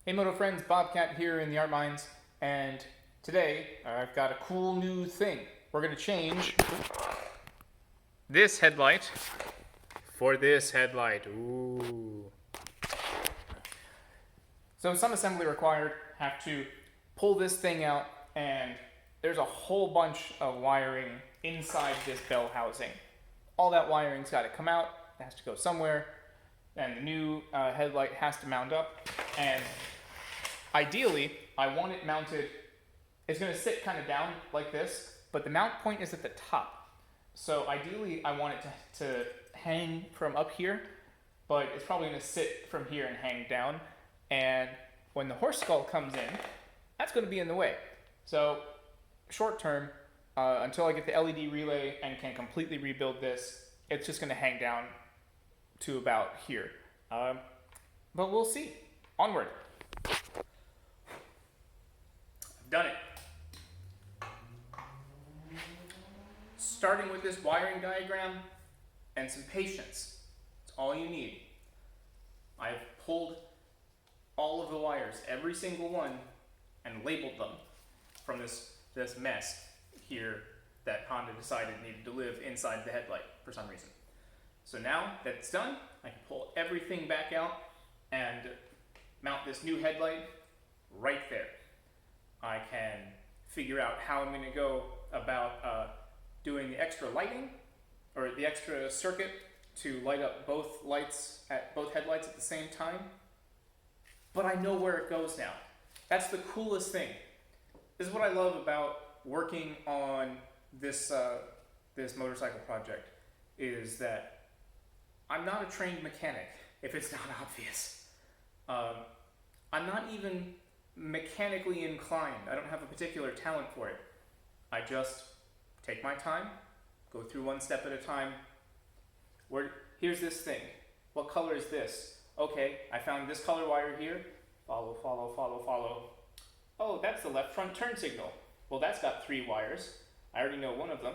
Hey Moto friends, Bobcat here in the Art Mines, and today I've got a cool new thing. We're going to change this headlight for this headlight. Ooh. So some assembly required, have to pull this thing out, and there's a whole bunch of wiring inside this bell housing. All that wiring's got to come out, it has to go somewhere, and the new headlight has to mount up, and ideally, I want it mounted, it's going to sit kind of down like this, but the mount point is at the top. So ideally, I want it to hang from up here, but it's probably going to sit from here and hang down. And when the horse skull comes in, that's going to be in the way. So short term, until I get the LED relay and can completely rebuild this, it's just going to hang down to about here. But we'll see. Onward. Done it. Starting with this wiring diagram and some patience. It's all you need. I've pulled all of the wires, every single one, and labeled them from this mess here that Honda decided needed to live inside the headlight for some reason. So now that it's done, I can pull everything back out and mount this new headlight right there. I can figure out how I'm going to go about doing the extra lighting, or the extra circuit to light up both headlights at the same time. But I know where it goes now. That's the coolest thing. This is what I love about working on this this motorcycle project, is that I'm not a trained mechanic, if it's not obvious. I'm not even mechanically inclined. I don't have a particular talent for it. I just take my time, go through one step at a time. Here's this thing. What color is this? Okay, I found this color wire here. Follow, follow, follow, follow. Oh, that's the left front turn signal. Well, that's got 3 wires. I already know one of them.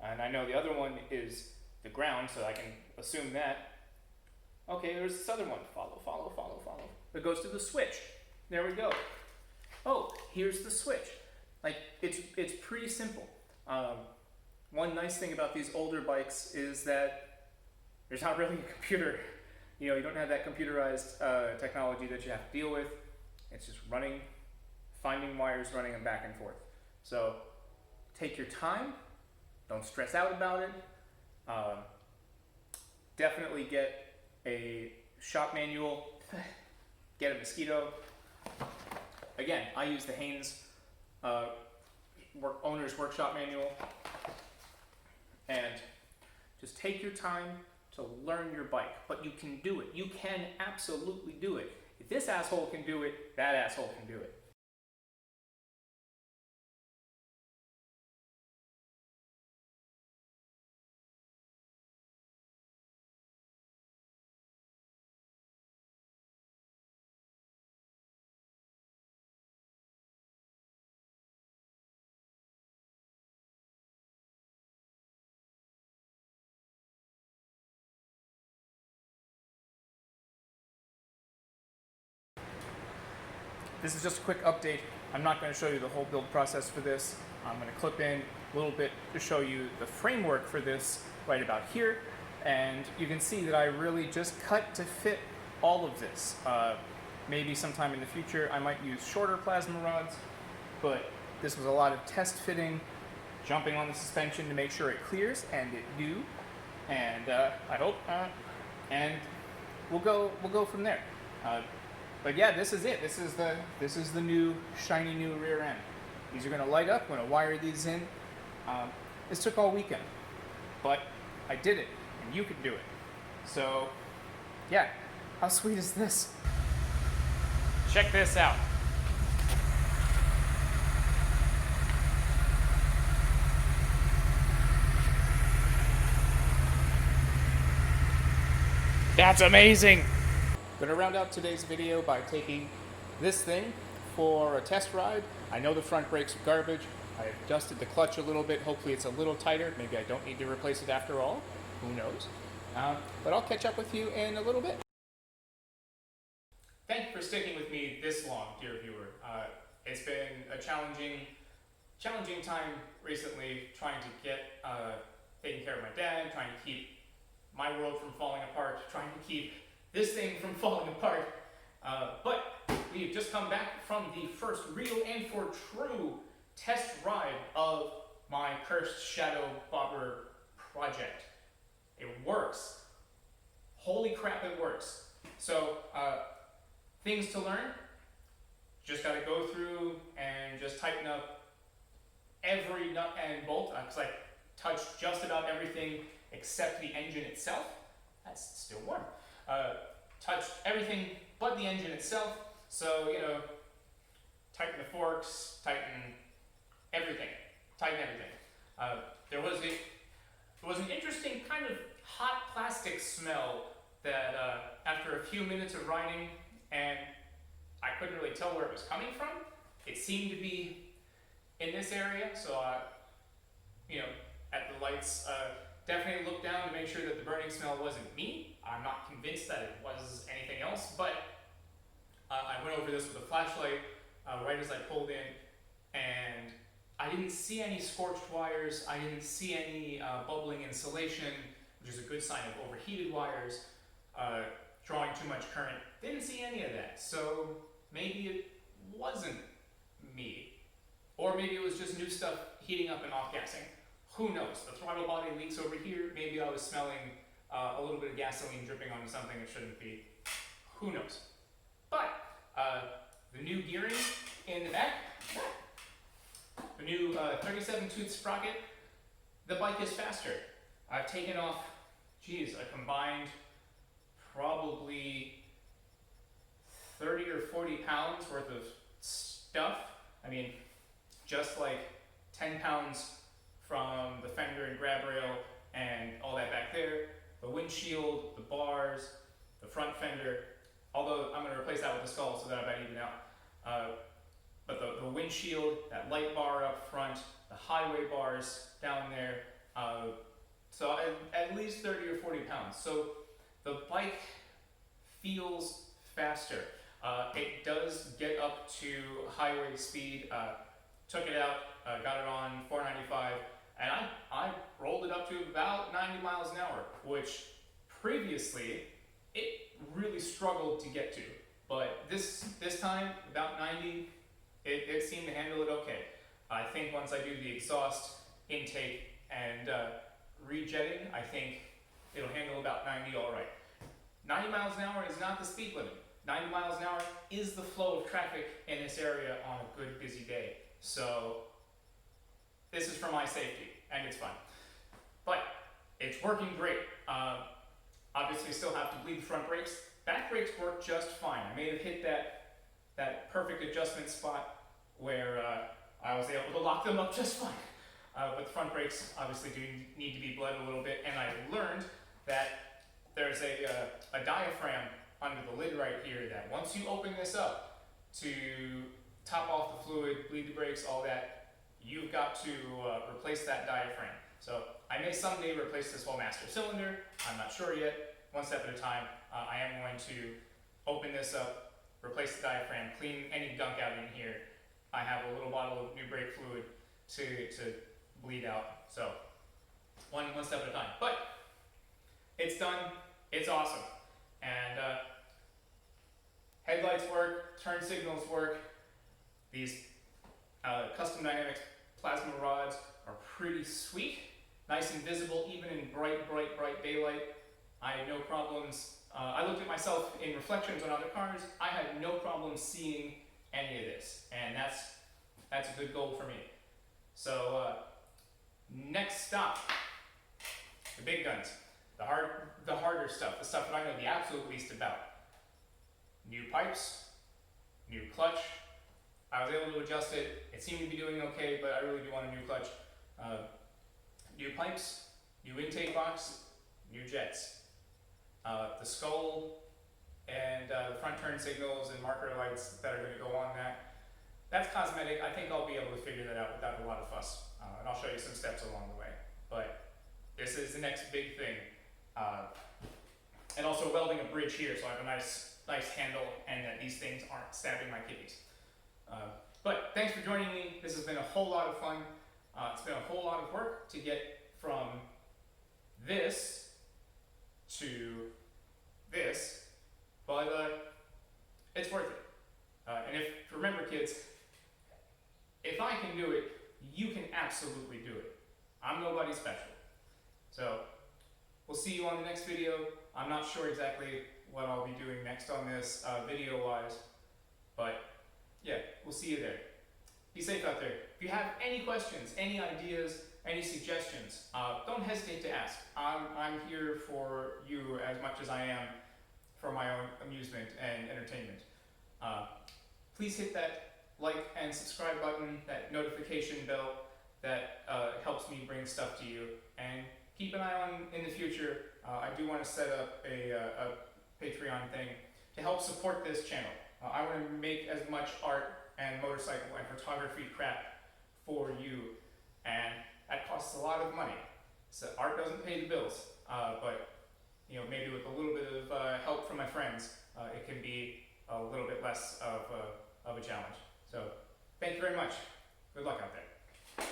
And I know the other one is the ground, so I can assume that. Okay, there's this other one. Follow, follow, follow, follow. It goes to the switch. There we go. Oh, here's the switch. Like, it's pretty simple. One nice thing about these older bikes is that there's not really a computer. You know, you don't have that computerized technology that you have to deal with. It's just finding wires, running them back and forth. So take your time. Don't stress out about it. Definitely get a shop manual. Get a mosquito. Again, I use the Haynes owner's workshop manual. And just take your time to learn your bike. But you can do it. You can absolutely do it. If this asshole can do it, that asshole can do it. This is just a quick update. I'm not going to show you the whole build process for this. I'm going to clip in a little bit to show you the framework for this right about here. And you can see that I really just cut to fit all of this. Maybe sometime in the future I might use shorter plasma rods, but this was a lot of test fitting, jumping on the suspension to make sure it clears, and it do. And I hope, and we'll go from there. But yeah, this is it. This is the new shiny new rear end. These are going to light up. I'm going to wire these in. This took all weekend, but I did it, and you can do it. So yeah, how sweet is this? Check this out. That's amazing. I'm going to round out today's video by taking this thing for a test ride. I know the front brakes are garbage. I adjusted the clutch a little bit. Hopefully it's a little tighter. Maybe I don't need to replace it after all. Who knows? But I'll catch up with you in a little bit. Thank you for sticking with me long, dear viewer. It's been a challenging time recently, trying to get taking care of my dad, trying to keep my world from falling apart, trying to keep this thing from falling apart. But we've just come back from the first real and for true test ride of my Cursed Shadow Bobber project. It works. Holy crap, it works. So, things to learn. Just gotta go through and just tighten up every nut and bolt, because I touched just about everything except the engine itself. That's still warm. Touched everything but the engine itself. So, tighten the forks, tighten everything. There was an interesting kind of hot plastic smell that after a few minutes of riding, and I couldn't really tell where it was coming from. It seemed to be in this area, so at the lights, definitely looked down to make sure that the burning smell wasn't me. I'm not convinced that it was anything else, but I went over this with a flashlight right as I pulled in, and I didn't see any scorched wires. I didn't see any bubbling insulation, which is a good sign of overheated wires, drawing too much current. Didn't see any of that, so maybe it wasn't me. Or maybe it was just new stuff heating up and off-gassing. Who knows? The throttle body leaks over here. Maybe I was smelling a little bit of gasoline dripping onto something it shouldn't be. Who knows? But the new gearing in the back, the new 37-tooth sprocket, the bike is faster. I've taken off, a combined probably 30 or 40 pounds worth of stuff. I mean, just like 10 pounds from the fender and grab rail and all that back there, the windshield, the bars, the front fender, although I'm going to replace that with the skull so that I might even out. But the windshield, that light bar up front, the highway bars down there, so at least 30 or 40 pounds. So the bike feels faster. It does get up to highway speed. Took it out, got it on 495, and I rolled it up to about 90 miles an hour, which previously it really struggled to get to. But this time, about 90, it seemed to handle it okay. I think once I do the exhaust intake and rejetting, I think it'll handle about 90 all right. 90 miles an hour is not the speed limit. 90 miles an hour is the flow of traffic in this area on a good busy day. So this is for my safety, and it's fun. But it's working great. Obviously still have to bleed the front brakes. Back brakes work just fine. I may have hit that perfect adjustment spot where I was able to lock them up just fine. But the front brakes obviously do need to be bled a little bit, and I learned that there's a diaphragm under the lid right here that once you open this up to top off the fluid, bleed the brakes, all that, you've got to replace that diaphragm. So I may someday replace this whole master cylinder. I'm not sure yet. One step at a time. I am going to open this up, replace the diaphragm, clean any gunk out in here. I have a little bottle of new brake fluid to bleed out. So one step at a time. But it's done. It's awesome. And headlights work, turn signals work. These custom dynamics plasma rods are pretty sweet, nice and visible even in bright daylight. I had no problems. I looked at myself in reflections on other cars. I had no problem seeing any of this, and that's a good goal for me. So next stop, the big guns, the harder stuff, the stuff that I know the absolute least about. New pipes, new clutch. I was able to adjust it. It seemed to be doing okay, but I really do want a new clutch. New pipes, new intake box, new jets. The skull and the front turn signals and marker lights that are going to go on that. That's cosmetic. I think I'll be able to figure that out without a lot of fuss. And I'll show you some steps along the way. But this is the next big thing. And also welding a bridge here, so I have a nice nice handle and that these things aren't stabbing my kidneys. But thanks for joining me. This has been a whole lot of fun. It's been a whole lot of work to get from this to this, but it's worth it. And remember kids, if I can do it, you can absolutely do it. I'm nobody special. So we'll see you on the next video. I'm not sure exactly what I'll be doing next on this video-wise, but yeah, we'll see you there. Be safe out there. If you have any questions, any ideas, any suggestions, don't hesitate to ask. I'm here for you as much as I am for my own amusement and entertainment. Please hit that like and subscribe button, that notification bell that helps me bring stuff to you. And keep an eye on in the future. I do want to set up a Patreon thing to help support this channel. I want to make as much art and motorcycle and photography crap for you, and that costs a lot of money. So art doesn't pay the bills, but maybe with a little bit of help from my friends, it can be a little bit less of a challenge. So thank you very much. Good luck out there.